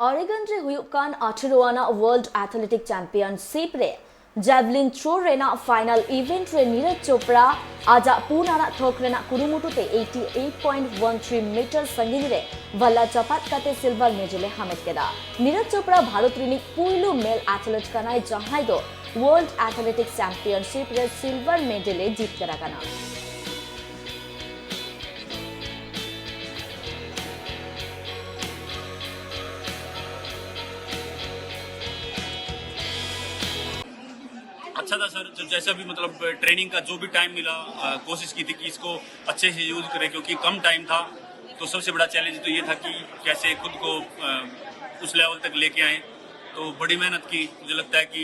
Oregon रे हुयुग कान 18 आना वर्ल्ड एथलेटिक चैंपियनशिप रे जैवलिन थ्रो रेना फाइनल इवेंट रे नीरज चोपड़ा आजा पूनाना थोक रेना कुरुमुटुते 88.13 मीटर संगीन रे वल्ला चपात काते सिल्वर मेडल हामेद केदा नीरज चोपड़ा भारत रिनिक पुइलु मेल एथलेट कानाय जहां दो वर्ल्ड एथलेटिक चैंपियनशिप रे सिल्वर मेडल जीत करा काना। अच्छा था सर, जैसा भी मतलब ट्रेनिंग का जो भी टाइम मिला कोशिश की थी कि इसको अच्छे से यूज करें, क्योंकि कम टाइम था। तो सबसे बड़ा चैलेंज तो ये था कि कैसे खुद को उस लेवल तक लेके आए। तो बड़ी मेहनत की। मुझे लगता है कि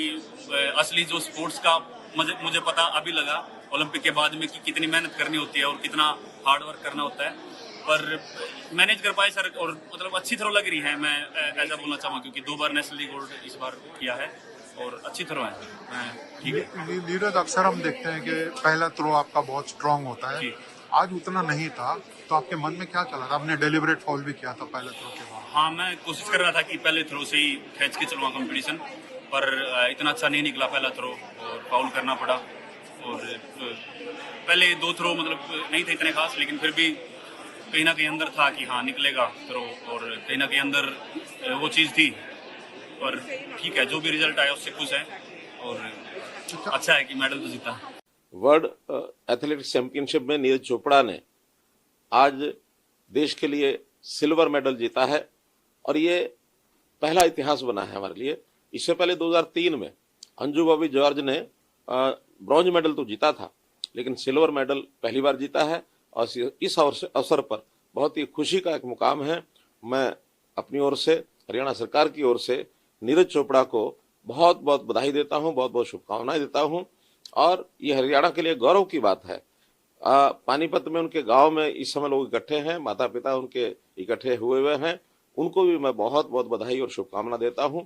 असली जो स्पोर्ट्स का मुझे पता अभी लगा ओलंपिक के बाद में कि कितनी मेहनत करनी होती है और कितना हार्ड वर्क करना होता है। पर मैनेज कर पाए सर, और मतलब अच्छी थ्रो लग रही है। मैं ऐसा बोलना चाहूँगा क्योंकि 2 बार नेशनल गोल्ड इस बार किया है और अच्छी थ्रो है। ठीक है नीरज, अक्सर हम देखते हैं कि पहला थ्रो आपका बहुत स्ट्रांग होता है, जी। आज उतना नहीं था। तो आपके मन में क्या चला था? आपने डेलिब्रेट फॉल भी किया था पहले थ्रो के बाद। हाँ, मैं कोशिश कर रहा था कि पहले थ्रो से ही खींच के चलूँगा कंपटीशन, पर इतना अच्छा नहीं निकला पहला थ्रो और फाउल करना पड़ा। और पहले 2 थ्रो मतलब नहीं थे इतने खास, लेकिन फिर भी कहीं ना कहीं अंदर था कि हाँ निकलेगा थ्रो, और कहीं ना कहीं अंदर वो चीज़ थी। और ठीक है, जो भी रिजल्ट आया उससे खुश है और अच्छा है कि मेडल तो जीता। वर्ल्ड एथलेटिक्स चैंपियनशिप में नीरज चोपड़ा ने आज देश के लिए सिल्वर मेडल जीता है और ये पहला इतिहास बना है हमारे लिए। इससे पहले 2003 में अंजू बॉबी जॉर्ज ने ब्रॉन्ज मेडल तो जीता था, लेकिन सिल्वर मेडल पहली बार जीता है और इस अवसर पर बहुत ही खुशी का एक मुकाम है। मैं अपनी ओर से, हरियाणा सरकार की ओर से नीरज चोपड़ा को बहुत बहुत बधाई देता हूं, बहुत बहुत शुभकामनाएं देता हूं। और ये हरियाणा के लिए गौरव की बात है। पानीपत में उनके गांव में इस समय लोग इकट्ठे हैं, माता पिता उनके इकट्ठे हुए हैं। उनको भी मैं बहुत बहुत बधाई और शुभकामना देता हूं।